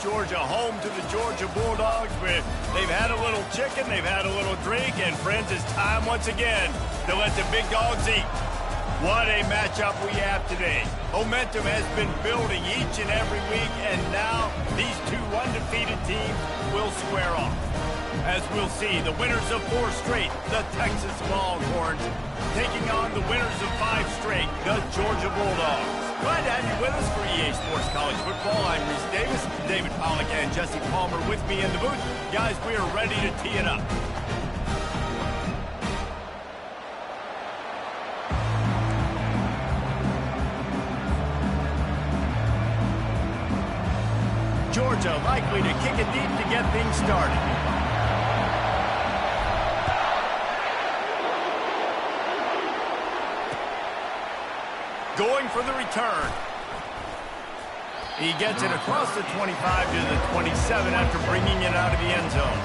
Georgia, home to the Georgia Bulldogs, where they've had a little chicken, they've had a little drink, and friends, it's time once again to let the big dogs eat. What a matchup we have today. Momentum has been building each and every week, and now these two undefeated teams will square off. As we'll see, the winners of 4 straight, the Texas Longhorns, taking on the winners of 5 straight, the Georgia Bulldogs. Glad to have you with us for EA Sports College Football. I'm Reese Davis, David Pollack and Jesse Palmer with me in the booth. Guys, we are ready to tee it up. Georgia likely to kick it deep to get things started. Going for the return. He gets it across the 25 to the 27 after bringing it out of the end zone.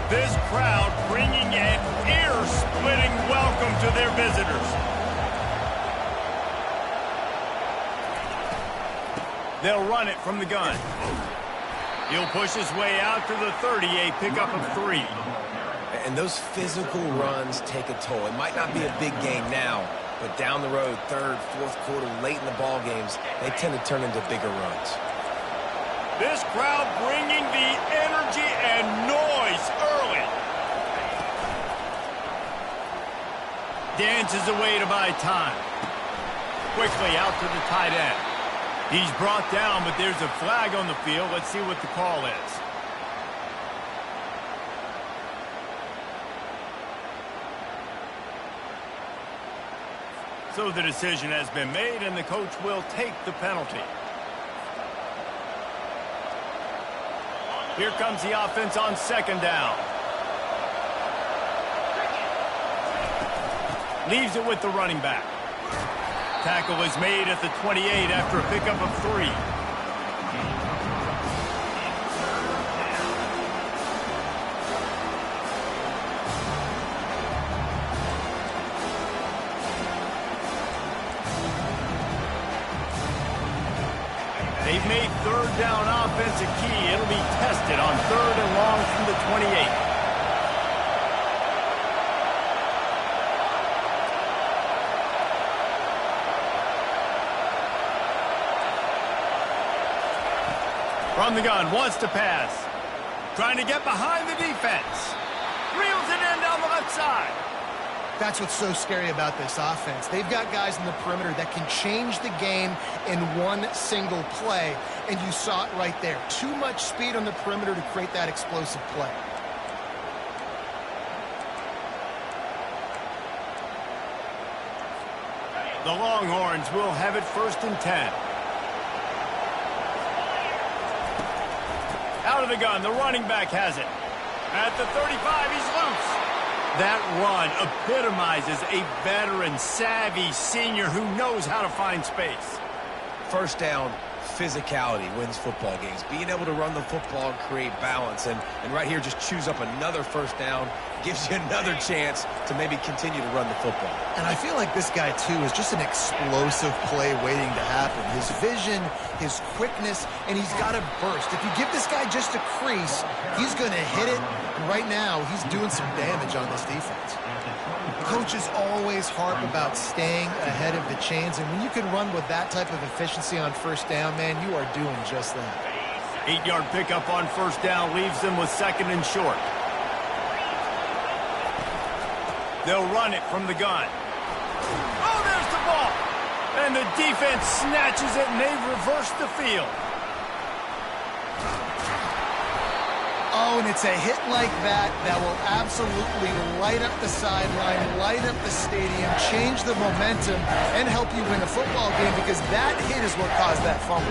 This crowd bringing an ear-splitting welcome to their visitors. They'll run it from the gun. He'll push his way out to the 30, a pickup of 3. And those physical runs take a toll. It might not be a big game now, but down the road, 3rd, 4th quarter, late in the ball games, they tend to turn into bigger runs. This crowd bringing the energy and noise early. Dances away to buy time. Quickly out to the tight end. He's brought down, but there's a flag on the field. Let's see what the call is. So the decision has been made, and the coach will take the penalty. Here comes the offense on 2nd down. Leaves it with the running back. Tackle is made at the 28 after a pickup of 3. They've made 3rd down offense a key. It'll be tested on 3rd and long from the 28. From the gun, wants to pass. Trying to get behind the defense. Reels it in down the left side. That's what's so scary about this offense. They've got guys in the perimeter that can change the game in one single play, and you saw it right there. Too much speed on the perimeter to create that explosive play. The Longhorns will have it 1st and 10. Out of the gun, the running back has it. At the 35, he's loose. That run epitomizes a veteran, savvy senior who knows how to find space. 1st down, physicality wins football games. Being able to run the football and create balance. And right here, just choose up another 1st down. Gives you another chance to maybe continue to run the football. And I feel like this guy, too, is just an explosive play waiting to happen. His vision, his quickness, and he's got a burst. If you give this guy just a crease, he's going to hit it. And right now, he's doing some damage on this defense. Coaches always harp about staying ahead of the chains, and when you can run with that type of efficiency on 1st down, man, you are doing just that. 8-yard pickup on 1st down leaves them with 2nd and short. They'll run it from the gun. Oh, there's the ball. And the defense snatches it, and they've reversed the field. Oh, and it's a hit like that that will absolutely light up the sideline, light up the stadium, change the momentum, and help you win a football game, because that hit is what caused that fumble.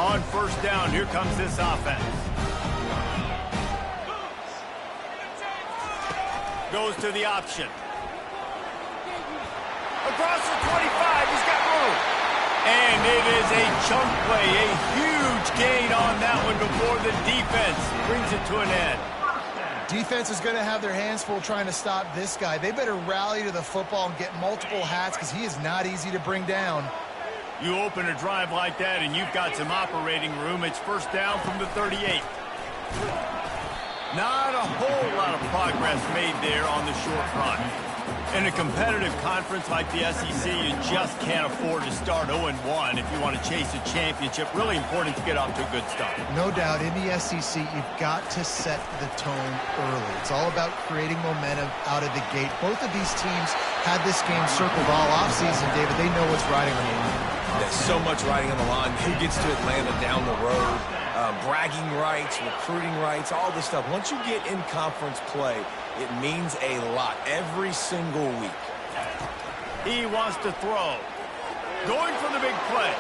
On 1st down, here comes this offense. Goes to the option. Across the 25, he's got room. And it is a chunk play, a huge gain on that one before the defense brings it to an end. Defense is going to have their hands full trying to stop this guy. They better rally to the football and get multiple hats because he is not easy to bring down. You open a drive like that and you've got some operating room. It's first down from the 38. Not a whole lot of progress made there on the short run. In a competitive conference like the SEC, you just can't afford to start 0-1 if you want to chase a championship. Really important to get off to a good start. No doubt, in the SEC, you've got to set the tone early. It's all about creating momentum out of the gate. Both of these teams had this game circled all offseason, David. They know what's riding on the line. There's so much riding on the line. Who gets to Atlanta down the road? Bragging rights, recruiting rights, all this stuff. Once you get in conference play, it means a lot every single week. He wants to throw. Going for the big play.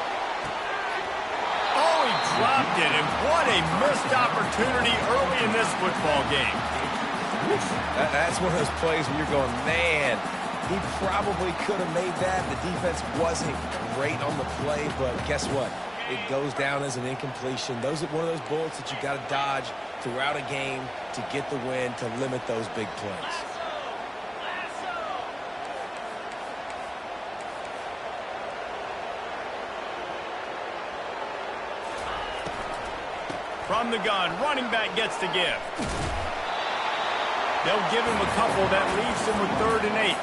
Oh, he dropped it, and what a missed opportunity early in this football game. That's one of those plays where you're going, man, he probably could have made that. The defense wasn't great on the play, but guess what? It goes down as an incompletion. Those are one of those bullets that you got to dodge throughout a game to get the win, to limit those big plays. From the gun, running back gets to give. They'll give him a couple. That leaves him with 3rd and 8.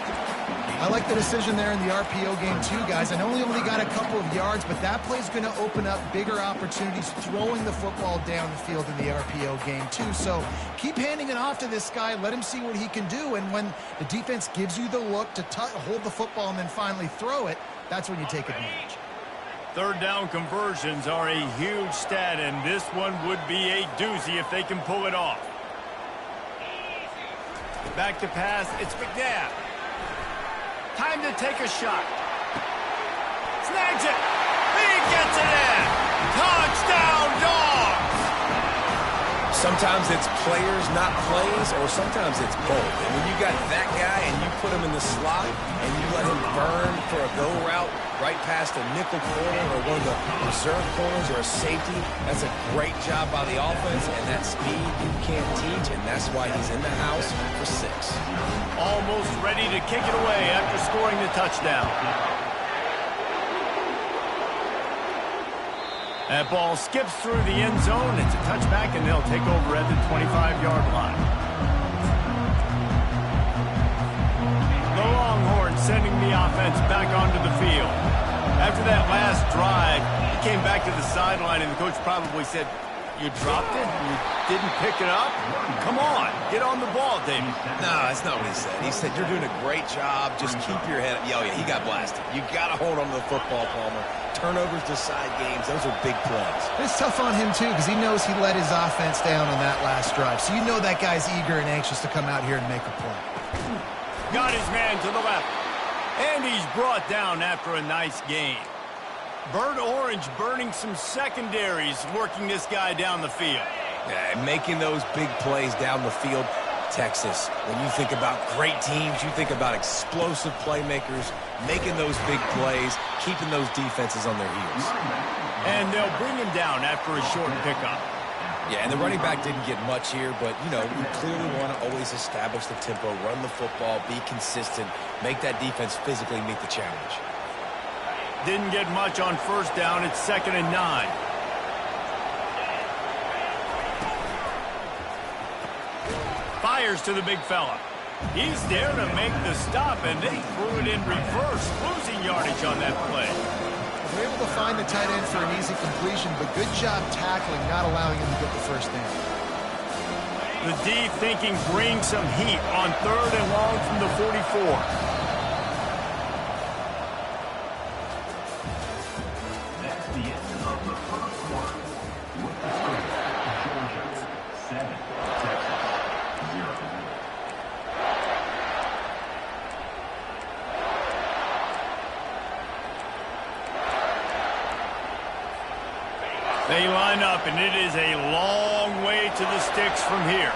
I like the decision there in the RPO game too, guys. I know he only got a couple of yards, but that play's going to open up bigger opportunities throwing the football down the field in the RPO game too. So keep handing it off to this guy. Let him see what he can do. And when the defense gives you the look to hold the football and then finally throw it, that's when you take advantage. 3rd down conversions are a huge stat, and this one would be a doozy if they can pull it off. Back to pass. It's McNabb. Time to take a shot. Snags it. He gets it in. Touchdown, Dogs! Sometimes it's players, not plays, or sometimes it's both. And when you got that guy and you put him in the slot and you let him burn for a go route right past a nickel corner or one of the reserve corners or a safety, that's a great job by the offense, and that speed you can't teach, and that's why he's in the house for 6. Almost ready to kick it away after scoring the touchdown. That ball skips through the end zone. It's a touchback, and they'll take over at the 25-yard line. The Longhorns sending the offense back onto the field. After that last drive, he came back to the sideline, and the coach probably said, "You dropped it? You didn't pick it up? Come on, get on the ball, David." No, that's not what he said. He said, "You're doing a great job. Just keep your head up." Oh, yeah, he got blasted. You got to hold on to the football, Palmer. Turnovers decide games. Those are big plays. It's tough on him, too, because he knows he let his offense down on that last drive. So you know that guy's eager and anxious to come out here and make a play. Got his man to the left. And he's brought down after a nice gain. Burnt Orange burning some secondaries, working this guy down the field. Yeah, making those big plays down the field. Texas, when you think about great teams, you think about explosive playmakers, making those big plays, keeping those defenses on their heels. And they'll bring him down after a short pickup. Yeah, and the running back didn't get much here, but, you know, you clearly want to always establish the tempo, run the football, be consistent, make that defense physically meet the challenge. Didn't get much on first down. It's 2nd and 9. Fires to the big fella. He's there to make the stop, and they threw it in reverse, losing yardage on that play. They're able to find the tight end for an easy completion, but good job tackling, not allowing him to get the first down. The D thinking bring some heat on 3rd and long from the 44. That's the end of the first quarter. With the score, Georgia 7, Texas 0. They line up, and it is a long way to the sticks from here.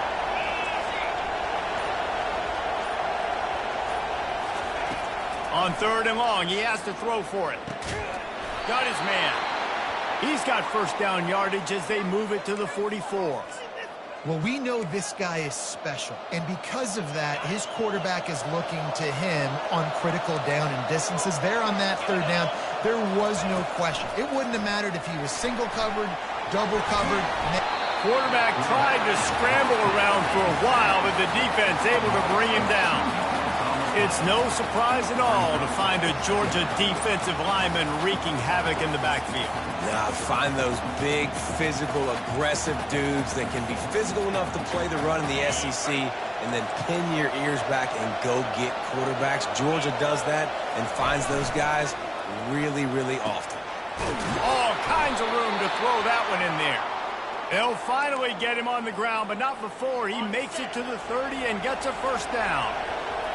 On 3rd and long, he has to throw for it. Got his man. He's got first down yardage as they move it to the 44. Well, we know this guy is special, and because of that, his quarterback is looking to him on critical down and distances. There on that 3rd down, there was no question. It wouldn't have mattered if he was single covered, double covered. Quarterback tried to scramble around for a while, but the defense able to bring him down. It's no surprise at all to find a Georgia defensive lineman wreaking havoc in the backfield. Nah, find those big, physical, aggressive dudes that can be physical enough to play the run in the SEC and then pin your ears back and go get quarterbacks. Georgia does that and finds those guys really, really often. All kinds of room to throw that one in there. They'll finally get him on the ground, but not before he makes it to the 30 and gets a first down.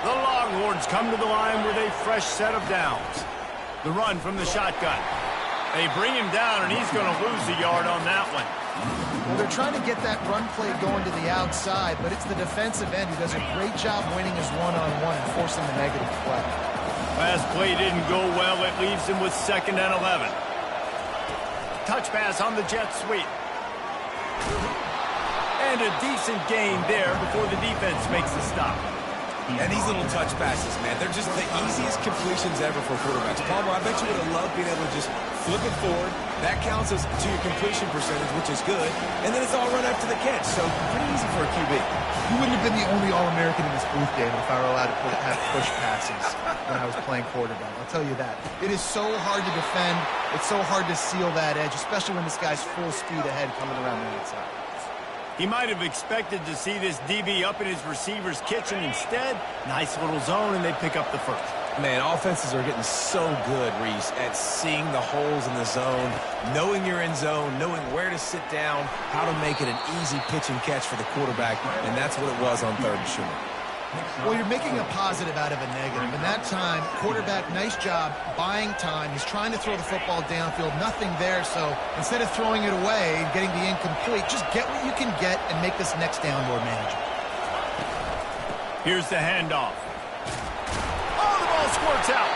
The Longhorns come to the line with a fresh set of downs. The run from the shotgun. They bring him down, and he's going to lose a yard on that one. Well, they're trying to get that run play going to the outside, but it's the defensive end who does a great job winning his one-on-one and forcing the negative play. Last play didn't go well. It leaves him with 2nd and 11. Touch pass on the jet sweep. And a decent gain there before the defense makes the stop. And these little touch passes, man, they're just the easiest completions ever for quarterbacks. Palmer, I bet you would have loved being able to just flip it forward. That counts as to your completion percentage, which is good. And then it's all run after the catch, so pretty easy for a QB. You wouldn't have been the only All-American in this booth, David, if I were allowed to have push passes when I was playing quarterback. I'll tell you that. It is so hard to defend. It's so hard to seal that edge, especially when this guy's full speed ahead coming around the outside. He might have expected to see this DB up in his receiver's kitchen. Instead, nice little zone, and they pick up the first. Man, offenses are getting so good, Reese, at seeing the holes in the zone, knowing you're in zone, knowing where to sit down, how to make it an easy pitch and catch for the quarterback, and that's what it was on 3rd and short. Well, you're making a positive out of a negative. In that time, quarterback, nice job buying time. He's trying to throw the football downfield. Nothing there, so instead of throwing it away and getting the incomplete, just get what you can get and make this next down more manageable. Here's the handoff. Oh, the ball squirts out.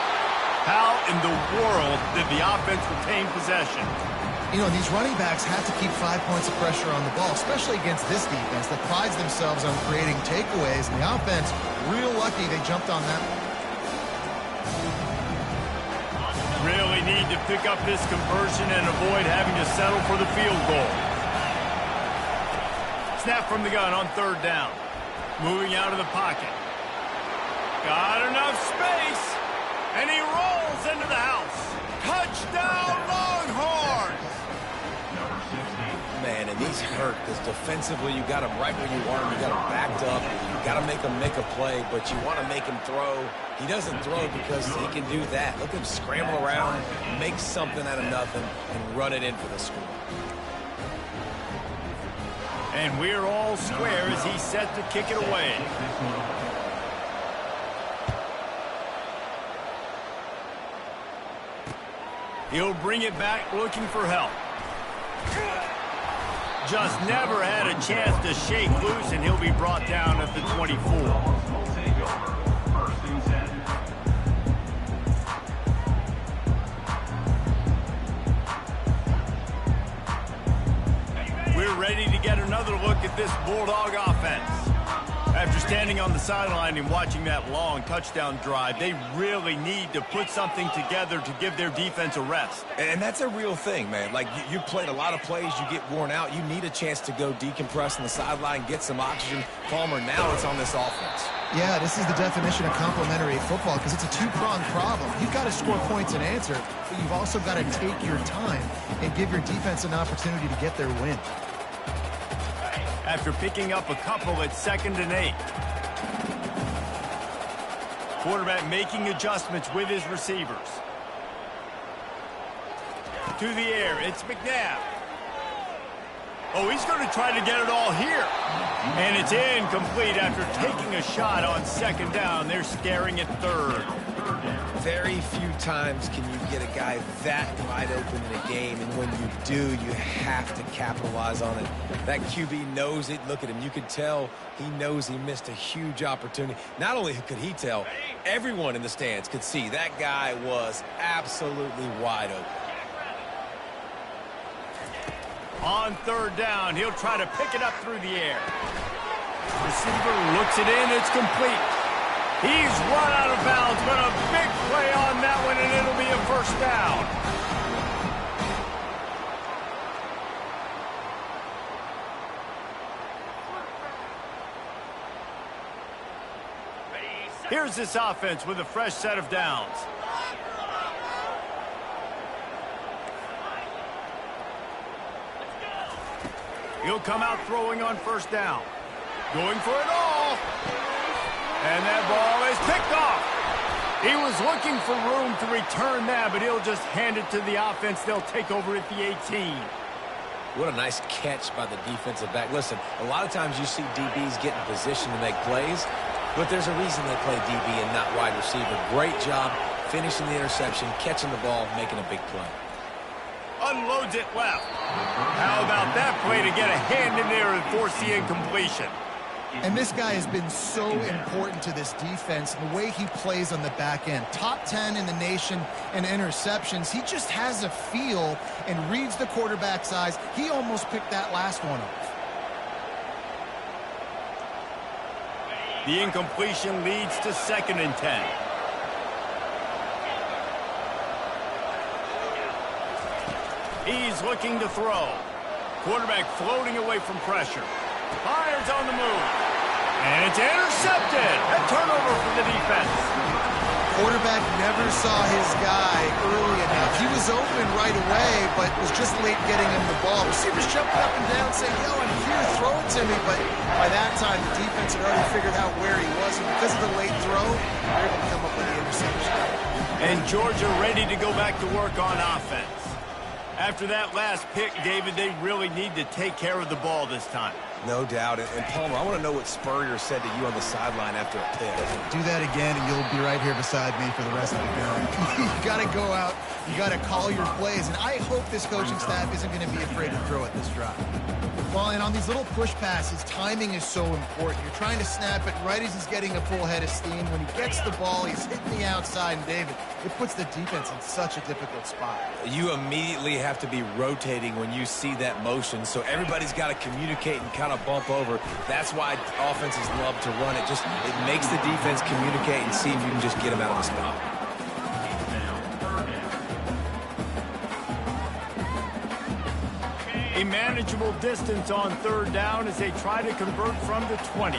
How in the world did the offense retain possession? You know, these running backs have to keep 5 points of pressure on the ball, especially against this defense that prides themselves on creating takeaways. And the offense, real lucky they jumped on that one. Really need to pick up this conversion and avoid having to settle for the field goal. Snap from the gun on 3rd down. Moving out of the pocket. Got enough space. And he rolls into the house. Touchdown, Longhorns! Man, and these hurt because defensively you got him right where you want him. You got him backed up. You got to make him make a play, but you want to make him throw. He doesn't throw because he can do that. Look at him scramble around, make something out of nothing, and run it in for the score. And we're all square as he's set to kick it away. He'll bring it back looking for help. Just never had a chance to shake loose, and he'll be brought down at the 24. We're ready to get another look at this Bulldog offense. After standing on the sideline and watching that long touchdown drive, they really need to put something together to give their defense a rest. And that's a real thing, man. Like, you played a lot of plays, you get worn out, you need a chance to go decompress on the sideline, get some oxygen. Palmer, now it's on this offense. Yeah, this is the definition of complementary football because it's a two-pronged problem. You've got to score points and answer, but you've also got to take your time and give your defense an opportunity to get their win. After picking up a couple at 2nd and 8. Quarterback making adjustments with his receivers. To the air, it's McNabb. Oh, he's going to try to get it all here. And it's incomplete after taking a shot on 2nd down. They're staring at 3rd. Very few times can you get a guy that wide open in a game, and when you do, you have to capitalize on it. That QB knows it. Look at him. You can tell he knows he missed a huge opportunity. Not only could he tell, everyone in the stands could see that guy was absolutely wide open. On third down, he'll try to pick it up through the air. Receiver looks it in. It's complete. He's run out of bounds, but a big play on that one, and it'll be a first down. Here's this offense with a fresh set of downs. He'll come out throwing on first down. Going for it all. And that ball is picked off. He was looking for room to return that, but he'll just hand it to the offense. They'll take over at the 18. What a nice catch by the defensive back. Listen, a lot of times you see DBs get in position to make plays, but there's a reason they play DB and not wide receiver. Great job finishing the interception, catching the ball, making a big play. Unloads it left. How about that play to get a hand in there and force the incompletion? And this guy has been so important to this defense, the way he plays on the back end. Top 10 in the nation in interceptions. He just has a feel and reads the quarterback's eyes. He almost picked that last one off. The incompletion leads to 2nd and 10. He's looking to throw. Quarterback floating away from pressure. Fires on the move. And it's intercepted. A turnover for the defense. Quarterback never saw his guy early enough. He was open right away, but was just late getting him the ball. Receivers jumping up and down saying, yo, I'm here, throw it to me. But by that time, the defense had already figured out where he was. And because of the late throw, they're able to come up with the interception. And Georgia ready to go back to work on offense. After that last pick, David, they really need to take care of the ball this time. No doubt. And Palmer, I want to know what Spurrier said to you on the sideline after a pick. Do that again, and you'll be right here beside me for the rest of the game. You got to go out. You got to call your plays. And I hope this coaching staff isn't going to be afraid to throw at this drive. Well, and on these little push passes, timing is so important. You're trying to snap it right as he's getting a full head of steam. When he gets the ball, he's hitting the outside. And, David, it puts the defense in such a difficult spot. You immediately have to be rotating when you see that motion, so everybody's got to communicate and kind of bump over. That's why offenses love to run it. Just it makes the defense communicate and see if you can just get them out of the spot. A manageable distance on third down as they try to convert from the 20.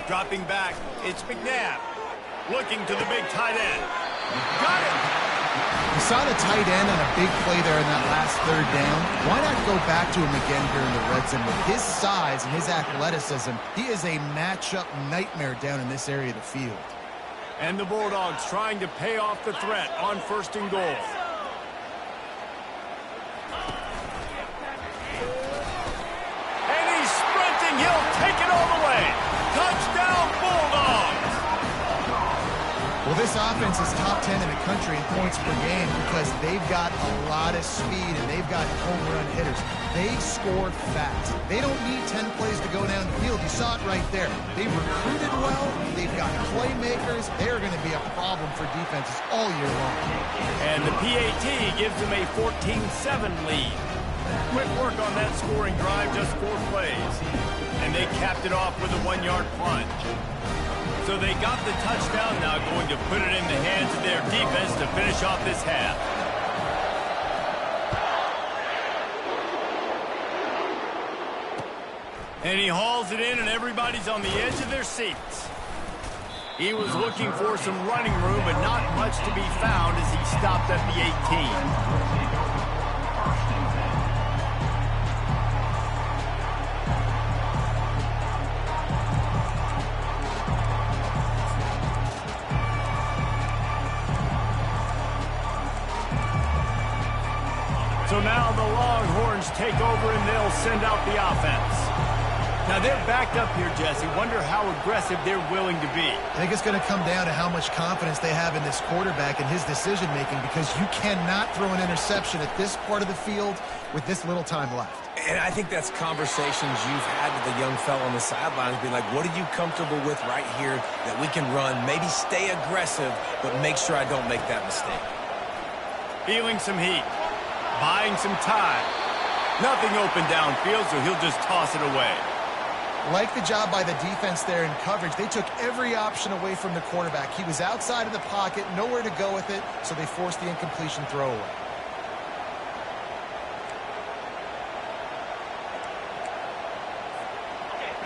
Dropping back, it's McNabb. Looking to the big tight end. Got it! You saw the tight end on a big play there in that last third down. Why not go back to him again here in the red zone? With his size and his athleticism, he is a matchup nightmare down in this area of the field. And the Bulldogs trying to pay off the threat on 1st and goal. And he's sprinting. He'll take it all the way. Touchdown, Bulldogs! Well, this offense is top 10 in the country in points per game because they've got a lot of speed and they've got home run hitters. They score fast. They don't need 10 plays to go down the field. You saw it right there. They've recruited well. They've got playmakers. They're going to be a problem for defenses all year long. And the PAT gives them a 14-7 lead. Quick work on that scoring drive, just 4 plays. And they capped it off with a 1-yard plunge. So they got the touchdown, now going to put it in the hands of their defense to finish off this half. And he hauls it in, and everybody's on the edge of their seats. He was looking for some running room, but not much to be found as he stopped at the 18. So now the Longhorns take over and they'll send out the offense. Now they're backed up here, Jesse. Wonder how aggressive they're willing to be. I think it's going to come down to how much confidence they have in this quarterback and his decision-making, because you cannot throw an interception at this part of the field with this little time left. And I think that's conversations you've had with the young fella on the sidelines, being like, what are you comfortable with right here that we can run? Maybe stay aggressive, but make sure I don't make that mistake. Feeling some heat. Buying some time. Nothing open downfield, so he'll just toss it away. Like the job by the defense there in coverage. They took every option away from the quarterback. He was outside of the pocket, nowhere to go with it, so they forced the incompletion throw away.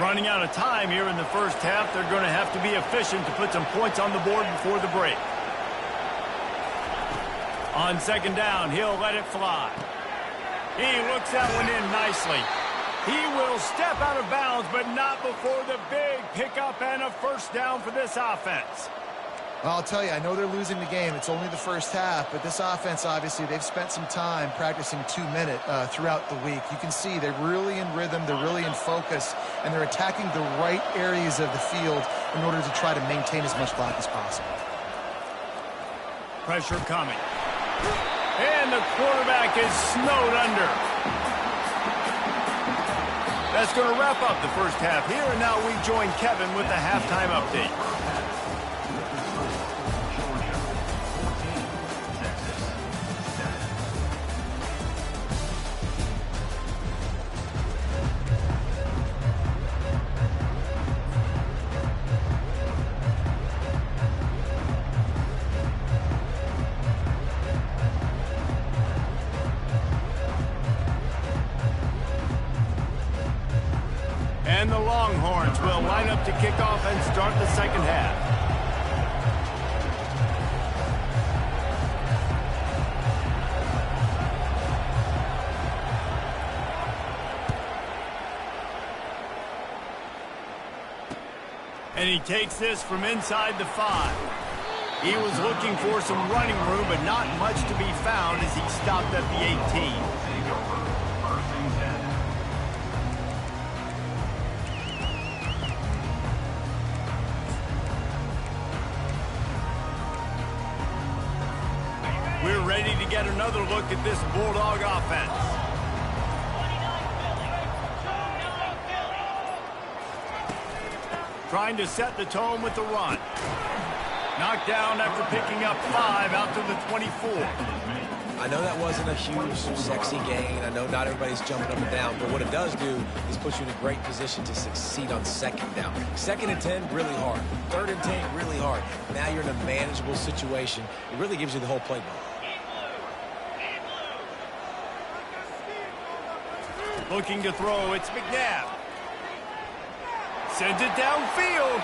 Running out of time here in the first half. They're going to have to be efficient to put some points on the board before the break. On second down, he'll let it fly. He looks that one in nicely. He will step out of bounds, but not before the big pickup and a first down for this offense. Well, I'll tell you, I know they're losing the game. It's only the first half, but this offense, obviously, they've spent some time practicing 2-minute throughout the week. You can see they're really in rhythm, they're really in focus, and they're attacking the right areas of the field in order to try to maintain as much clock as possible. Pressure coming. And the quarterback is snowed under. That's going to wrap up the first half here, and now we join Kevin with the halftime update. And the Longhorns will line up to kick off and start the second half. And he takes this from inside the 5. He was looking for some running room, but not much to be found as he stopped at the 18. We're ready to get another look at this Bulldog offense. Trying to set the tone with the run. Knocked down after picking up 5 out to the 24. I know that wasn't a huge, sexy gain. I know not everybody's jumping up and down, but what it does do is put you in a great position to succeed on second down. 2nd and 10, really hard. 3rd and 10, really hard. Now you're in a manageable situation. It really gives you the whole playbook. Looking to throw, it's McNabb. Sends it downfield.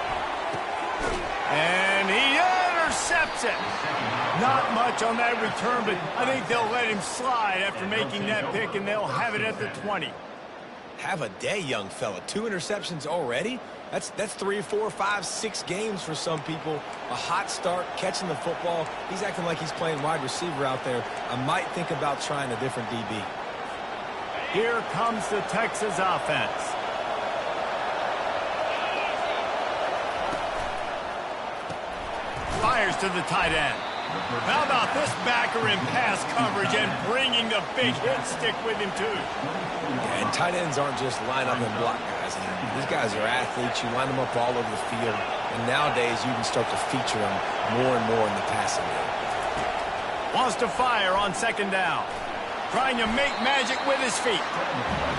And he intercepts it. Not much on that return, but I think they'll let him slide after making that pick, and they'll have it at the 20. Have a day, young fella. 2 interceptions already? That's 3, 4, 5, 6 games for some people. A hot start, catching the football. He's acting like he's playing wide receiver out there. I might think about trying a different DB. Here comes the Texas offense. Fires to the tight end. How about this backer in pass coverage and bringing the big hit stick with him, too? And tight ends aren't just line up and block guys. These guys are athletes. You line them up all over the field. And nowadays, you can start to feature them more and more in the passing game. Wants to fire on second down. Trying to make magic with his feet.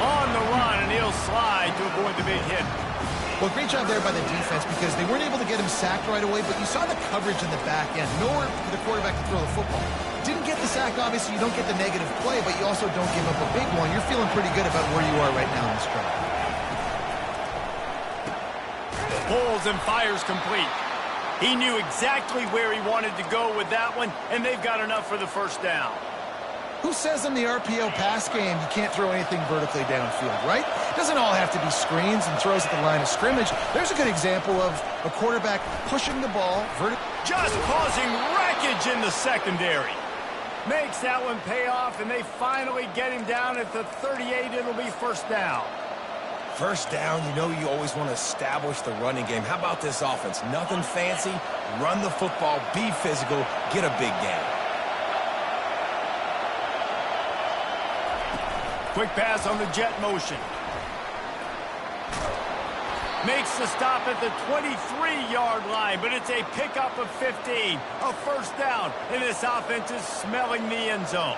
On the run, and he'll slide to avoid the big hit. Well, great job there by the defense, because they weren't able to get him sacked right away, but you saw the coverage in the back end. Nowhere for the quarterback to throw the football. Didn't get the sack, obviously. You don't get the negative play, but you also don't give up a big one. You're feeling pretty good about where you are right now in this drive. Pulls and fires complete. He knew exactly where he wanted to go with that one, and they've got enough for the first down. Who says in the RPO pass game you can't throw anything vertically downfield, right? It doesn't all have to be screens and throws at the line of scrimmage. There's a good example of a quarterback pushing the ball vertically. Just causing wreckage in the secondary. Makes that one pay off, and they finally get him down at the 38. It'll be first down. First down, you know you always want to establish the running game. How about this offense? Nothing fancy. Run the football, be physical, get a big gain. Quick pass on the jet motion. Makes the stop at the 23-yard line, but it's a pickup of 15. A first down, and this offense is smelling the end zone.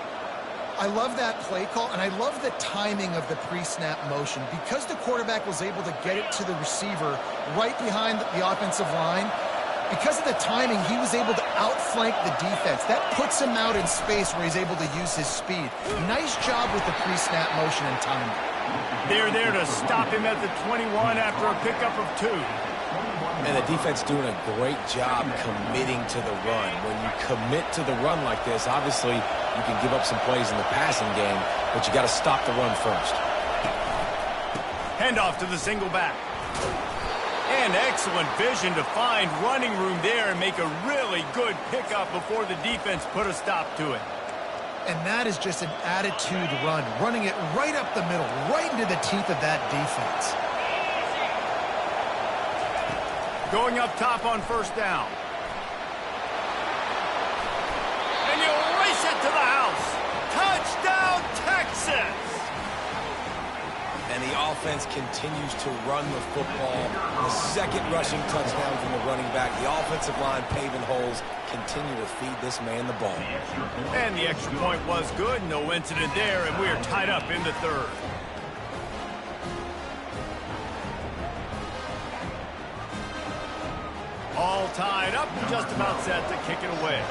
I love that play call, and I love the timing of the pre-snap motion. Because the quarterback was able to get it to the receiver right behind the offensive line, because of the timing, he was able to outflank the defense. That puts him out in space where he's able to use his speed. Nice job with the pre-snap motion and timing. They're there to stop him at the 21 after a pickup of 2. And the defense doing a great job committing to the run. When you commit to the run like this, obviously you can give up some plays in the passing game, but you got to stop the run first. Handoff to the single back. And excellent vision to find running room there and make a really good pickup before the defense put a stop to it. And that is just an attitude run, running it right up the middle, right into the teeth of that defense. Going up top on first down. And you race it to the house. Touchdown, Texas! And the offense continues to run the football. The second rushing touchdown from the running back. The offensive line paving holes. Continue to feed this man the ball. And the extra point was good. No incident there, and we are tied up in the third. All tied up, just about set to kick it away.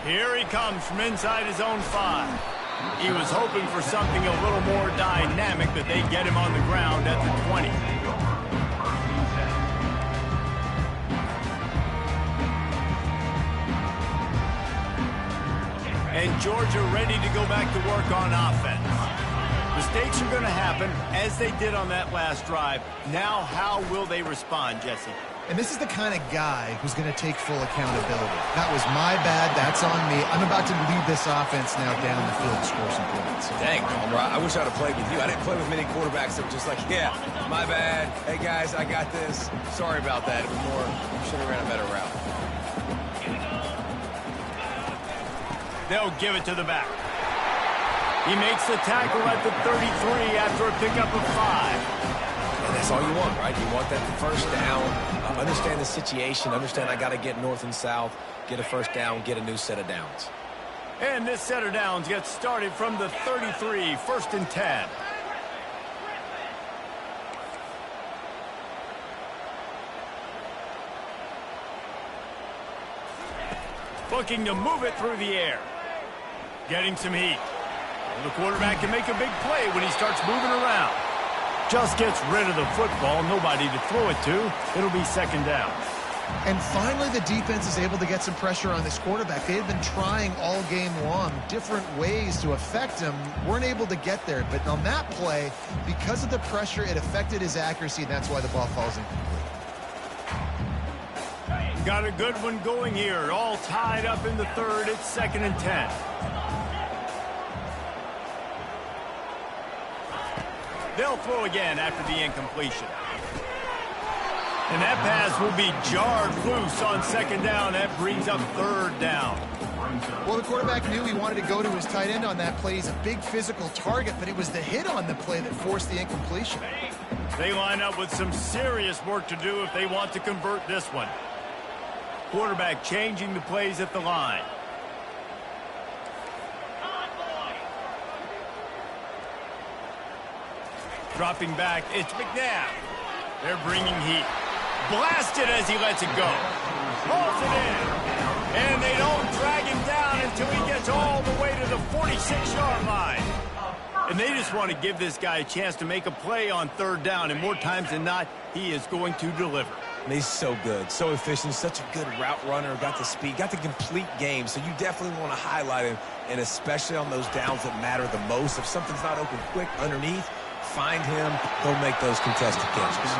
Here he comes from inside his own 5. He was hoping for something a little more dynamic, but they get him on the ground at the 20. And Georgia ready to go back to work on offense. Mistakes are going to happen, as they did on that last drive. Now, how will they respond, Jesse? And this is the kind of guy who's going to take full accountability. That was my bad. That's on me. I'm about to lead this offense now down the field to score some points. Dang, Palmer, I wish I'd have played with you. I didn't play with many quarterbacks that were just like, yeah, my bad. Hey, guys, I got this. Sorry about that. It was more, you should have ran a better route. They'll give it to the back. He makes the tackle at the 33 after a pickup of 5. And that's all you want, right? You want that first down, understand the situation, understand I got to get north and south, get a first down, get a new set of downs. And this set of downs gets started from the 33, 1st and 10. Looking to move it through the air. Getting some heat. The quarterback can make a big play when he starts moving around. Just gets rid of the football, nobody to throw it to. It'll be second down. And finally, the defense is able to get some pressure on this quarterback. They had been trying all game long different ways to affect him. Weren't able to get there. But on that play, because of the pressure, it affected his accuracy, and that's why the ball falls incomplete. Got a good one going here. All tied up in the third. It's 2nd and 10. They'll throw again after the incompletion. And that pass will be jarred loose on 2nd down. That brings up 3rd down. Well, the quarterback knew he wanted to go to his tight end on that play. He's a big physical target, but it was the hit on the play that forced the incompletion. They line up with some serious work to do if they want to convert this one. Quarterback changing the plays at the line. Dropping back, it's McNabb. They're bringing heat. Blasted as he lets it go. Hauls it in. And they don't drag him down until he gets all the way to the 46-yard line. And they just want to give this guy a chance to make a play on 3rd down. And more times than not, he is going to deliver. And he's so good, so efficient, such a good route runner, got the speed, got the complete game. So you definitely want to highlight him, and especially on those downs that matter the most. If something's not open quick underneath, find him, he'll make those contested catches.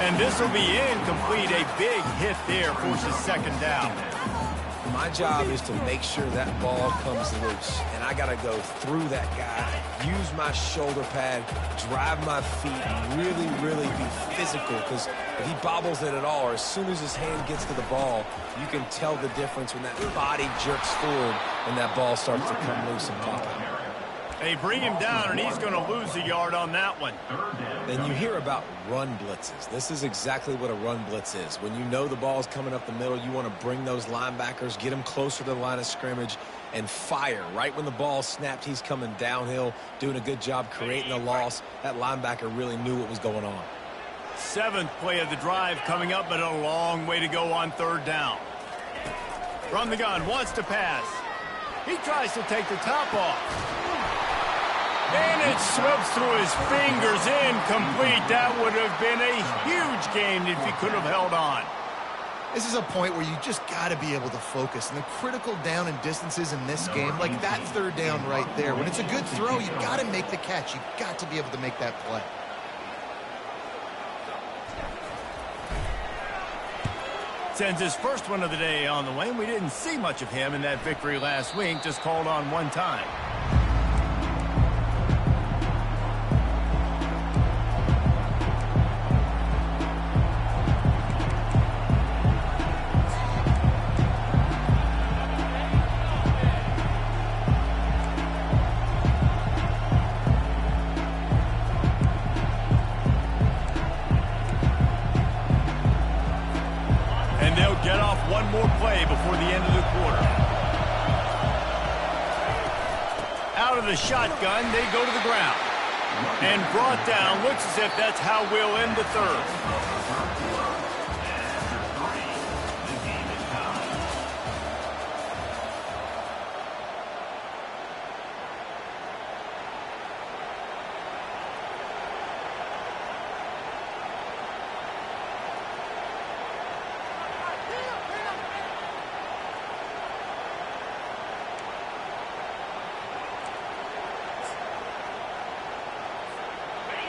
And this will be incomplete. A big hit there forces 2nd down. My job is to make sure that ball comes loose, and I got to go through that guy, use my shoulder pad, drive my feet, and really, really be physical, because if he bobbles it at all, or as soon as his hand gets to the ball, you can tell the difference when that body jerks forward and that ball starts to come loose and pop out. They bring him down, and he's going to lose a yard on that one. Then you hear about run blitzes. This is exactly what a run blitz is. When you know the ball's coming up the middle, you want to bring those linebackers, get them closer to the line of scrimmage, and fire. Right when the ball snapped, he's coming downhill, doing a good job creating a loss. That linebacker really knew what was going on. 7th play of the drive coming up, but a long way to go on 3rd down. From the gun, wants to pass. He tries to take the top off. And it slips through his fingers, incomplete. That would have been a huge gain if he could have held on. This is a point where you just got to be able to focus. And the critical down and distances in this game, like that 3rd down right there, when it's a good throw, you got to make the catch. You got to be able to make that play. Sends his first one of the day on the way. We didn't see much of him in that victory last week, just called on one time. And they'll get off one more play before the end of the quarter. Out of the shotgun, they go to the ground. And brought down, looks as if that's how we'll end the 3rd.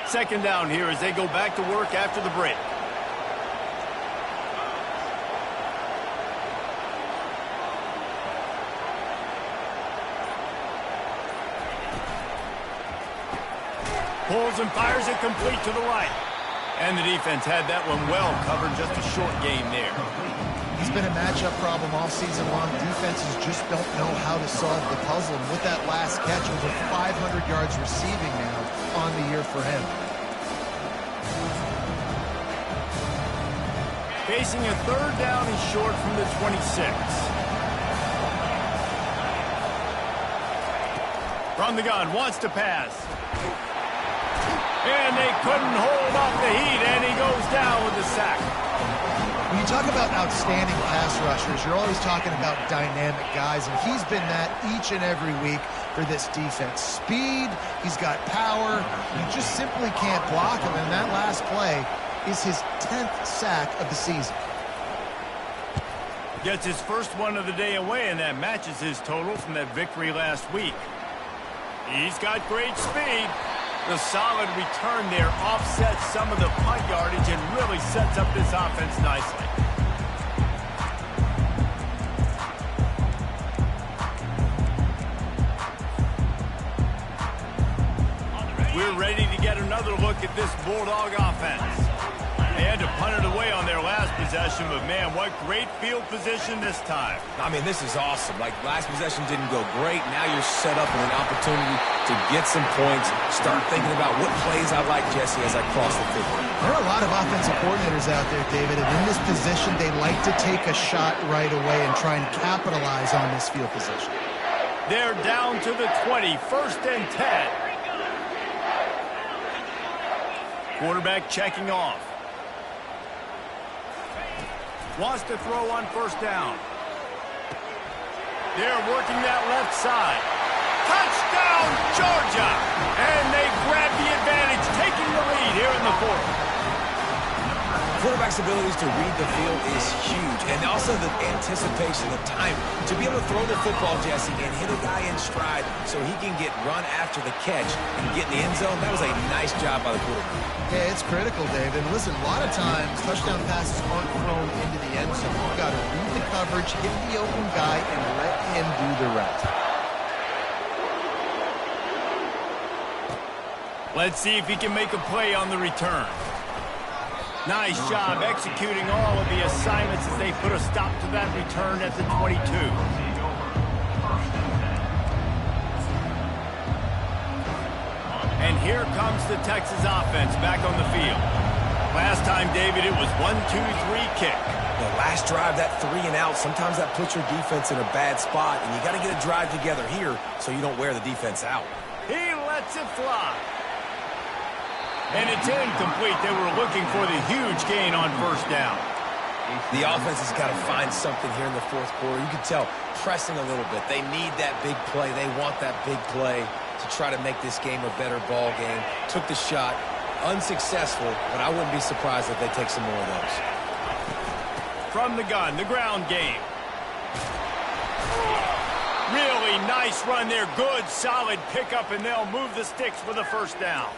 Second down here as they go back to work after the break. Pulls and fires it complete to the right. And the defense had that one well covered, just a short game there. He's been a matchup problem all season long. Defenses just don't know how to solve the puzzle. And with that last catch, over 500 yards receiving now on the year for him. Facing a 3rd down and short from the 26. From the gun, wants to pass. And they couldn't hold off the heat, and he goes down with the sack. When you talk about outstanding pass rushers, you're always talking about dynamic guys, and he's been that each and every week for this defense. Speed, he's got power, you just simply can't block him, and that last play is his 10th sack of the season. Gets his first one of the day away, and that matches his total from that victory last week. He's got great speed. The solid return there offsets some of the punt yardage and really sets up this offense nicely. We're ready to get another look at this Bulldog offense. They had to punt it away on their last possession, but man, what great field position this time. I mean, this is awesome. Like, last possession didn't go great. Now you're set up with an opportunity to get some points, start thinking about what plays I like, Jesse, as I cross the field. There are a lot of offensive coordinators out there, David, and in this position, they like to take a shot right away and try and capitalize on this field position. They're down to the 20, 1st and 10. Quarterback checking off. Wants to throw on 1st down. They're working that left side. Touchdown, Georgia! And they grab the advantage, taking the lead here in the 4th. quarterback's abilities to read the field is huge, and also the anticipation, the time to be able to throw the football, Jesse, and hit a guy in stride so he can get run after the catch and get in the end zone. That was a nice job by the quarterback. Yeah, it's critical, Dave. And listen, a lot of times touchdown passes aren't thrown into the end zone. You've got to read the coverage, hit the open guy, and let him do the rest. Let's see if he can make a play on the return. Nice job executing all of the assignments as they put a stop to that return at the 22. And here comes the Texas offense back on the field. Last time, David, it was 1-2-3 kick. The last drive, that 3 and out, sometimes that puts your defense in a bad spot, and you got to get a drive together here so you don't wear the defense out. He lets it fly. And it's incomplete. They were looking for the huge gain on first down. The offense has got to find something here in the fourth quarter. You can tell pressing a little bit. They need that big play. They want that big play to try to make this game a better ball game. Took the shot. Unsuccessful, but I wouldn't be surprised if they take some more of those. From the gun, the ground game. Really nice run there. Good, solid pickup, and they'll move the sticks for the first down.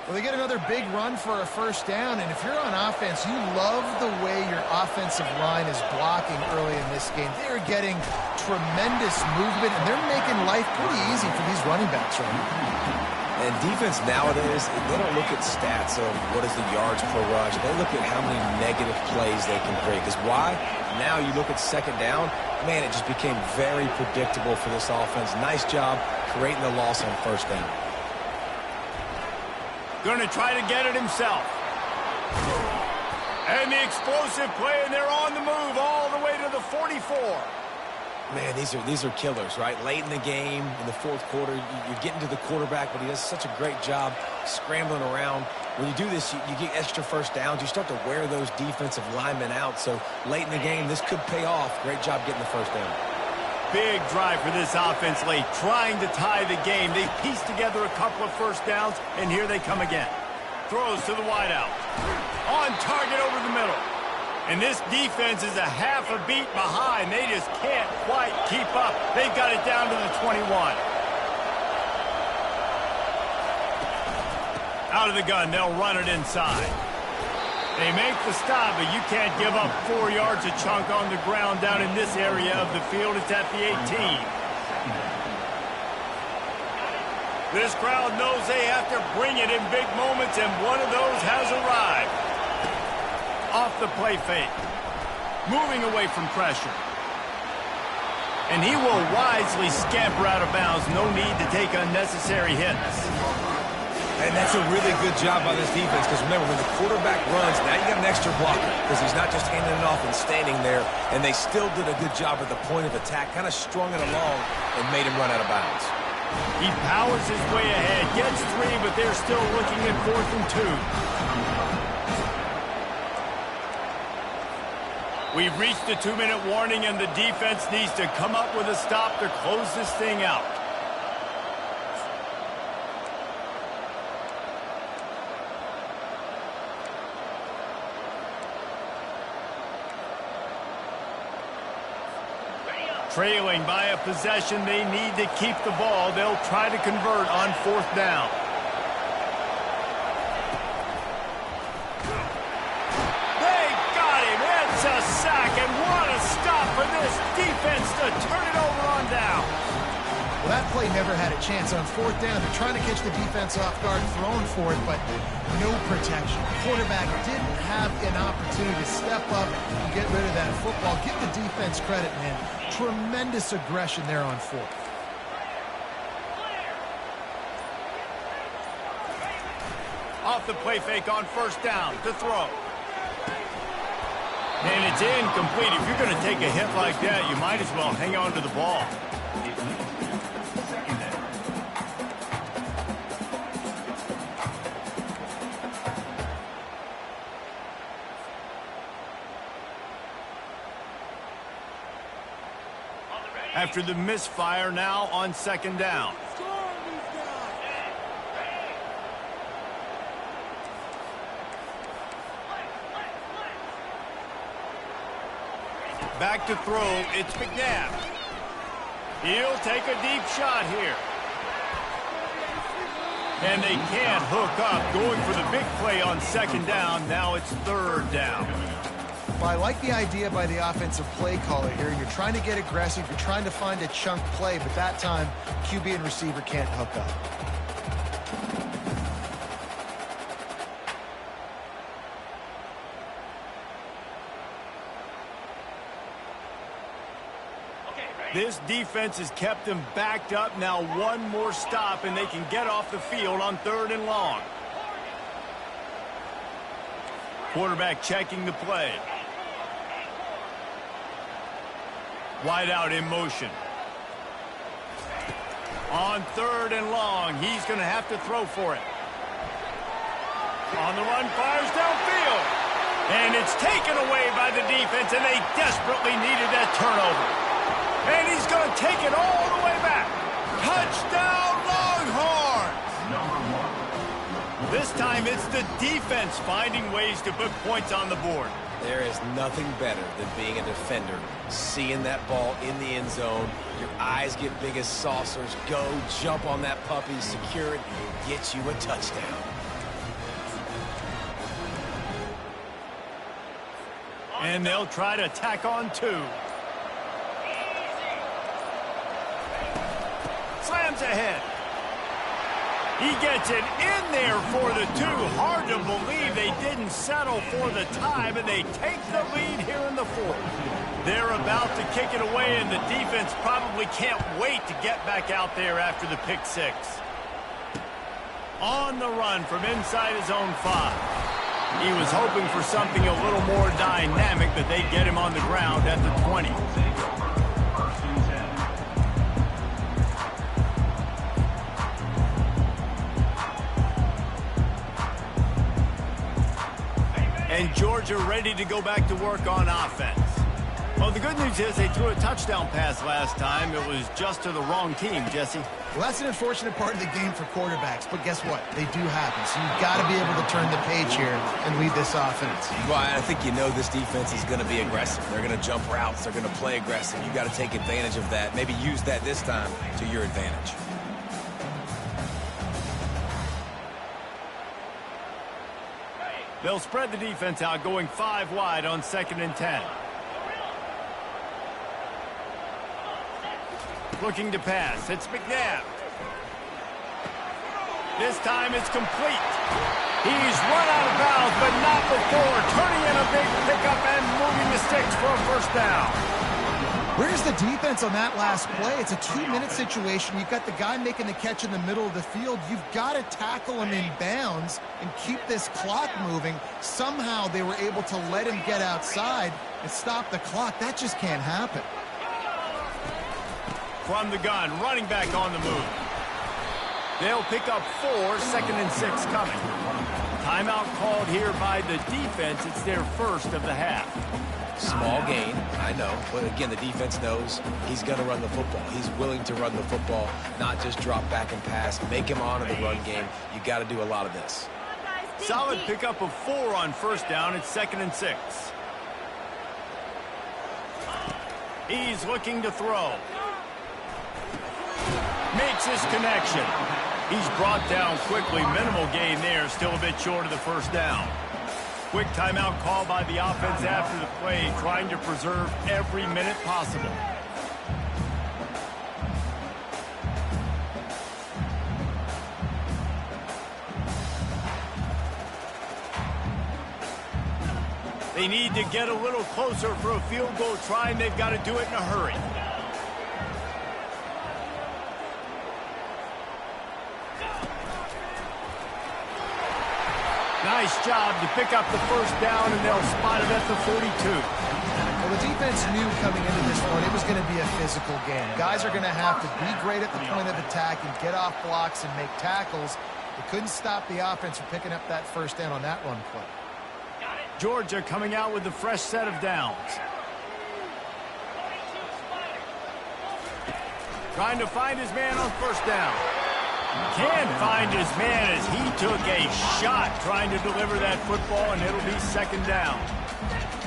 Well, they get another big run for a first down, and if you're on offense, you love the way your offensive line is blocking early in this game. They're getting tremendous movement, and they're making life pretty easy for these running backs right now. And defense nowadays, they don't look at stats of what is the yards per rush. They look at how many negative plays they can create. Because why? Now you look at second down, man, it just became very predictable for this offense. Nice job creating the loss on first down. Going to try to get it himself. And the explosive play, and they're on the move all the way to the 44. Man, these are killers, right? Late in the game, in the fourth quarter, you're getting to the quarterback, but he does such a great job scrambling around. When you do this, you get extra first downs. You start to wear those defensive linemen out. So late in the game, this could pay off. Great job getting the first down. Big drive for this offense late, trying to tie the game. They pieced together a couple of first downs, and here they come again. Throws to the wideout. On target over the middle. And this defense is a half a beat behind. They just can't quite keep up. They've got it down to the 21. Out of the gun, they'll run it inside. They make the stop, but you can't give up 4 yards a chunk on the ground down in this area of the field. It's at the 18. This crowd knows they have to bring it in big moments, and one of those has arrived. Off the play fake. Moving away from pressure. And he will wisely scamper out of bounds. No need to take unnecessary hits. And that's a really good job by this defense, because remember, when the quarterback runs, now you got an extra blocker, because he's not just handing it off and standing there, and they still did a good job at the point of attack, kind of strung it along and made him run out of bounds. He powers his way ahead, gets 3, but they're still looking at 4th and 2. We've reached the 2-minute warning, and the defense needs to come up with a stop to close this thing out. Trailing by a possession, they need to keep the ball. They'll try to convert on 4th down. They got him. It's a sack, and what a stop for this defense to turn it over on down. Well, that play never had a chance on 4th down. They're trying to catch the defense off guard, throwing for it, but no protection. The quarterback didn't have an opportunity to step up and get rid of that football. Give the defense credit, man. Tremendous aggression there on 4th. Off the play fake on 1st down to throw. And it's incomplete. If you're going to take a hit like that, you might as well hang on to the ball. After the misfire, now on 2nd down. Back to throw, it's McNabb. He'll take a deep shot here. And they can't hook up, going for the big play on second down. Now it's third down. Well, I like the idea by the offensive play caller here. You're trying to get aggressive. You're trying to find a chunk play, but that time, QB and receiver can't hook up. This defense has kept them backed up. Now one more stop, and they can get off the field on third and long. Quarterback checking the play. Wide out in motion. On third and long, he's going to have to throw for it. On the run, fires downfield. And it's taken away by the defense, and they desperately needed that turnover. And he's going to take it all the way back. Touchdown, Longhorns! This time it's the defense finding ways to put points on the board. There is nothing better than being a defender, seeing that ball in the end zone. Your eyes get big as saucers. Go, jump on that puppy, secure it, get you a touchdown. And they'll try to tack on two. Slams ahead. He gets it in there for the two. Hard to believe they didn't settle for the tie, but they take the lead here in the fourth. They're about to kick it away, and the defense probably can't wait to get back out there after the pick six. On the run from inside his own 5. He was hoping for something a little more dynamic, but they get him on the ground at the 20. And Georgia ready to go back to work on offense. Well, the good news is they threw a touchdown pass last time. It was just to the wrong team, Jesse. Well, that's an unfortunate part of the game for quarterbacks, but guess what? They do happen. So you've got to be able to turn the page here and lead this offense. Well, I think you know this defense is going to be aggressive. They're going to jump routes. They're going to play aggressive. You've got to take advantage of that. Maybe use that this time to your advantage. They'll spread the defense out, going 5 wide on 2nd and 10. Looking to pass. It's McNabb. This time it's complete. He's run out of bounds, but not before. Turning in a big pickup and moving the sticks for a first down. Where's the defense on that last play? It's a 2-minute situation. You've got the guy making the catch in the middle of the field. You've got to tackle him in bounds and keep this clock moving. Somehow they were able to let him get outside and stop the clock. That just can't happen. From the gun, running back on the move. They'll pick up 4, 2nd and 6 coming. Timeout called here by the defense. It's their first of the half. Small gain, I know, but again, the defense knows he's going to run the football. He's willing to run the football, not just drop back and pass, make him honor the run game. You got to do a lot of this. Solid pickup of 4 on first down. It's 2nd and 6. He's looking to throw. Makes his connection. He's brought down quickly. Minimal gain there. Still a bit short of the first down. Quick timeout call by the offense after the play, trying to preserve every minute possible. They need to get a little closer for a field goal try, and they've got to do it in a hurry. Nice job to pick up the first down, and they'll spot it at the 42. Well, the defense knew coming into this one it was going to be a physical game. Guys are going to have to be great at the point of attack and get off blocks and make tackles. They couldn't stop the offense from picking up that first down on that run play. Georgia coming out with a fresh set of downs. Trying to find his man on first down. Can't find his man as he took a shot trying to deliver that football, and it'll be 2nd down.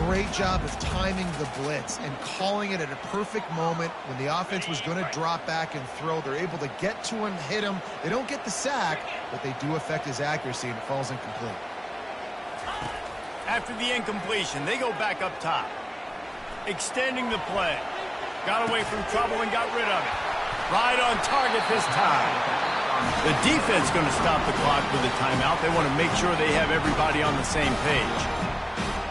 great job of timing the blitz and calling it at a perfect moment when the offense was going to drop back and throw. They're able to get to him, hit him. They don't get the sack, but they do affect his accuracy, and it falls incomplete. After the incompletion, they go back up top. Extending the play. Got away from trouble and got rid of it. Right on target this time. The defense going to stop the clock with a timeout. They want to make sure they have everybody on the same page.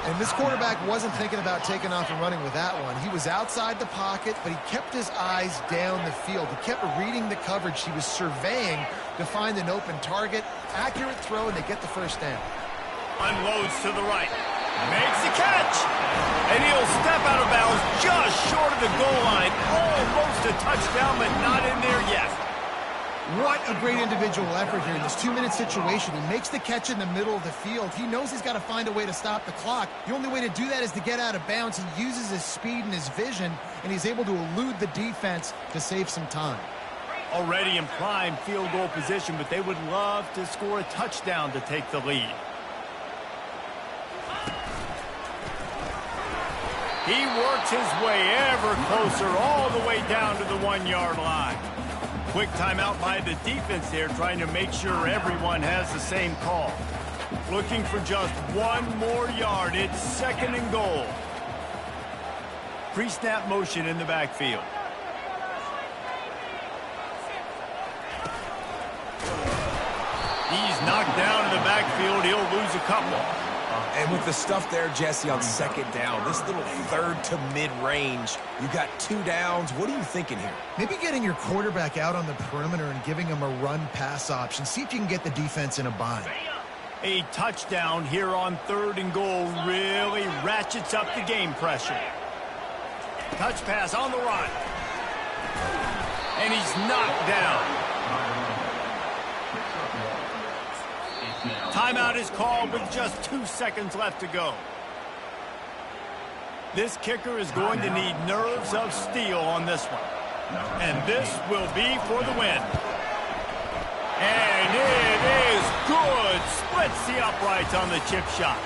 And this quarterback wasn't thinking about taking off and running with that one. He was outside the pocket, but he kept his eyes down the field. He kept reading the coverage. He was surveying to find an open target. Accurate throw, and they get the first down. Unloads to the right. Makes the catch. And he'll step out of bounds just short of the goal line. Almost a touchdown, but not in there yet. What a great individual effort here in this 2-minute situation. He makes the catch in the middle of the field. He knows he's got to find a way to stop the clock. The only way to do that is to get out of bounds. He uses his speed and his vision, and he's able to elude the defense to save some time. Already in prime field goal position, but they would love to score a touchdown to take the lead. He works his way ever closer all the way down to the 1-yard line. Quick timeout by the defense there, trying to make sure everyone has the same call. Looking for just one more yard. It's 2nd and goal. Pre-snap motion in the backfield. He's knocked down in the backfield. He'll lose a couple. And with the stuff there, Jesse, on 2nd down, this little 3rd to mid-range, you got 2 downs. What are you thinking here? Maybe getting your quarterback out on the perimeter and giving him a run-pass option. See if you can get the defense in a bind. A touchdown here on 3rd and goal really ratchets up the game pressure. Touch pass on the run. And he's knocked down. Timeout is called with just 2 seconds left to go. This kicker is going to need nerves of steel on this one. And this will be for the win. And it is good. Splits the uprights on the chip shot.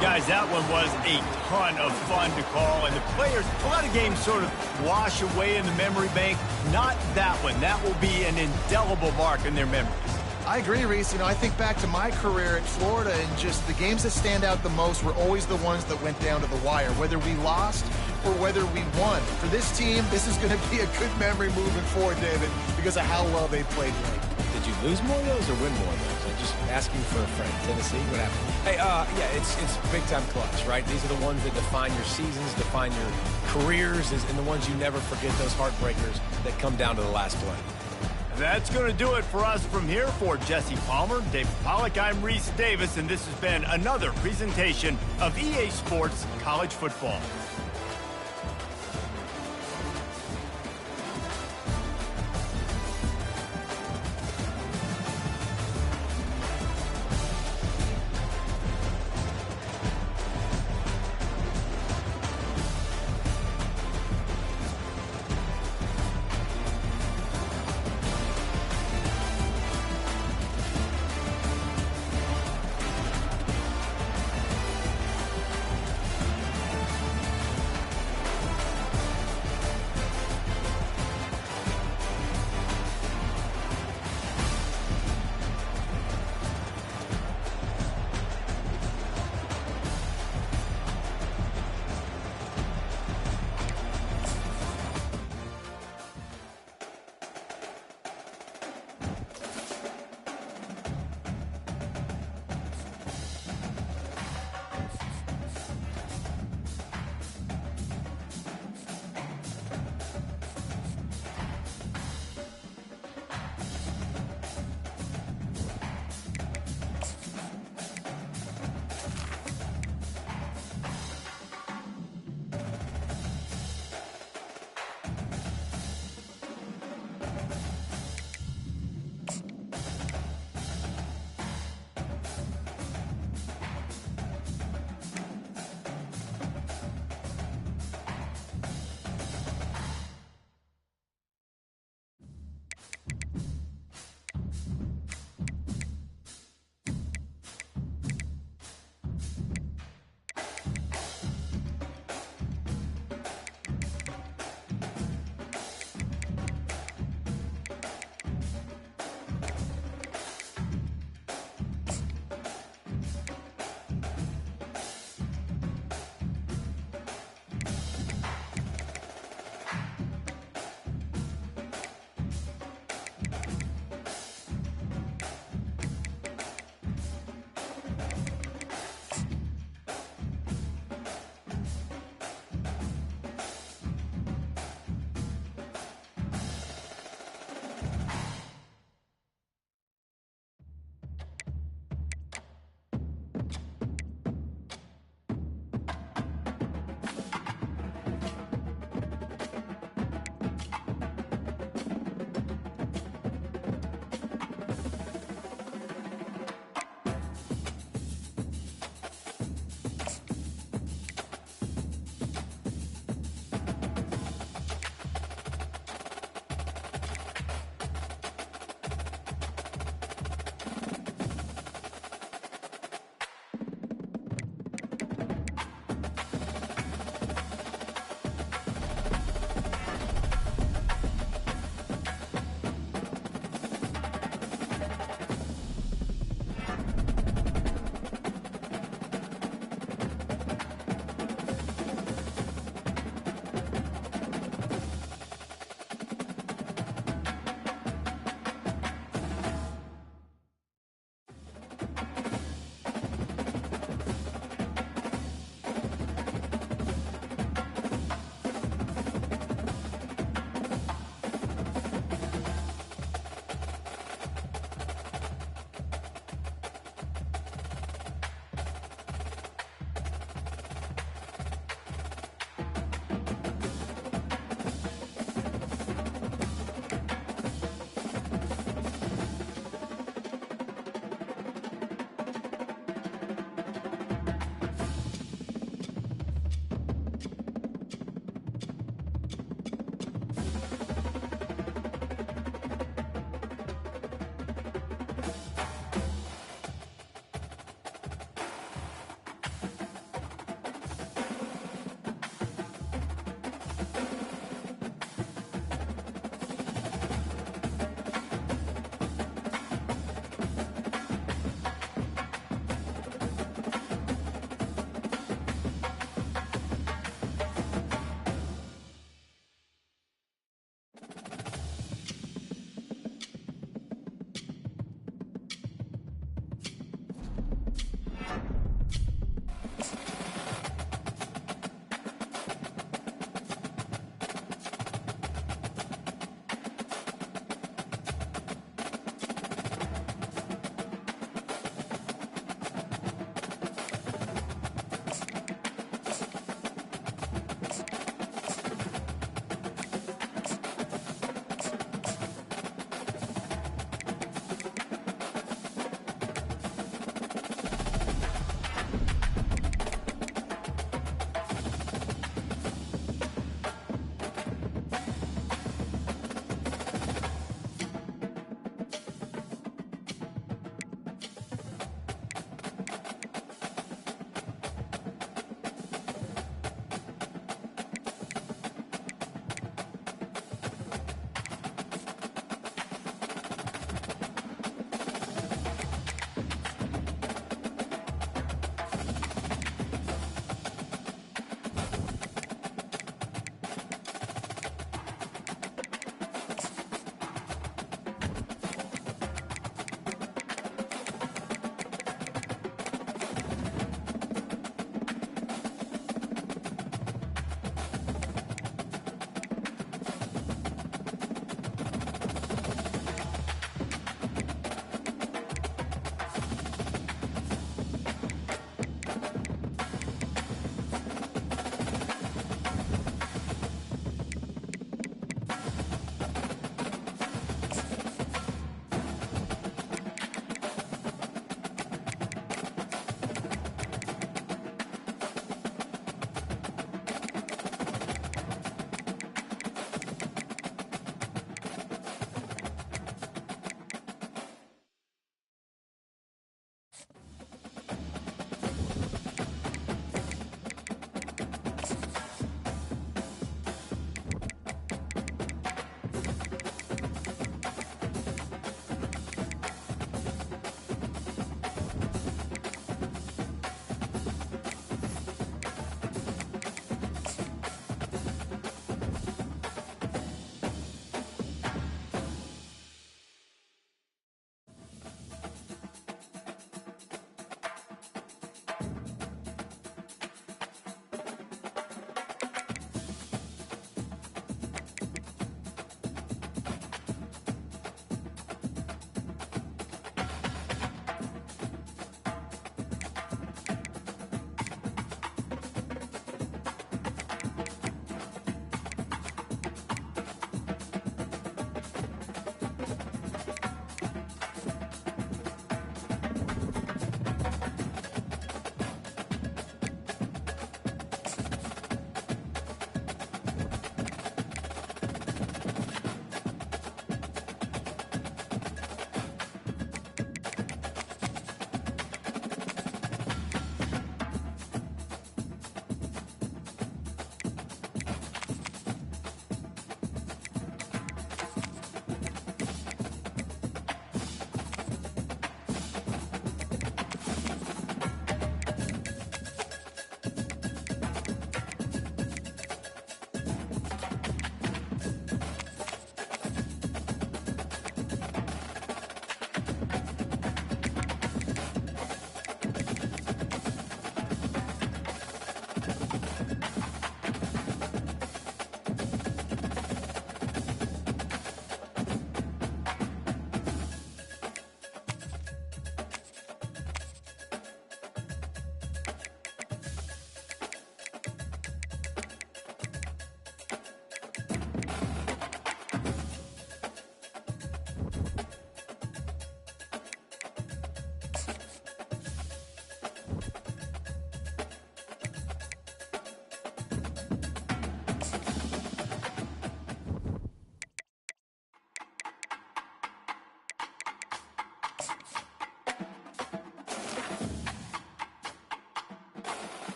Guys, that one was a ton of fun to call. And the players, a lot of games sort of wash away in the memory bank. Not that one. That will be an indelible mark in their memories. I agree, Reese. You know, I think back to my career at Florida, and just the games that stand out the most were always the ones that went down to the wire, whether we lost or whether we won. For this team, this is going to be a good memory moving forward, David, because of how well they played late. Did you lose more of those or win more of those? I'm just asking for a friend. Tennessee, what happened? Hey, yeah, it's big-time clutch, right? These are the ones that define your seasons, define your careers, and the ones you never forget, those heartbreakers that come down to the last play. That's going to do it for us from here. For Jesse Palmer, David Pollack, I'm Reese Davis, and this has been another presentation of EA Sports College Football.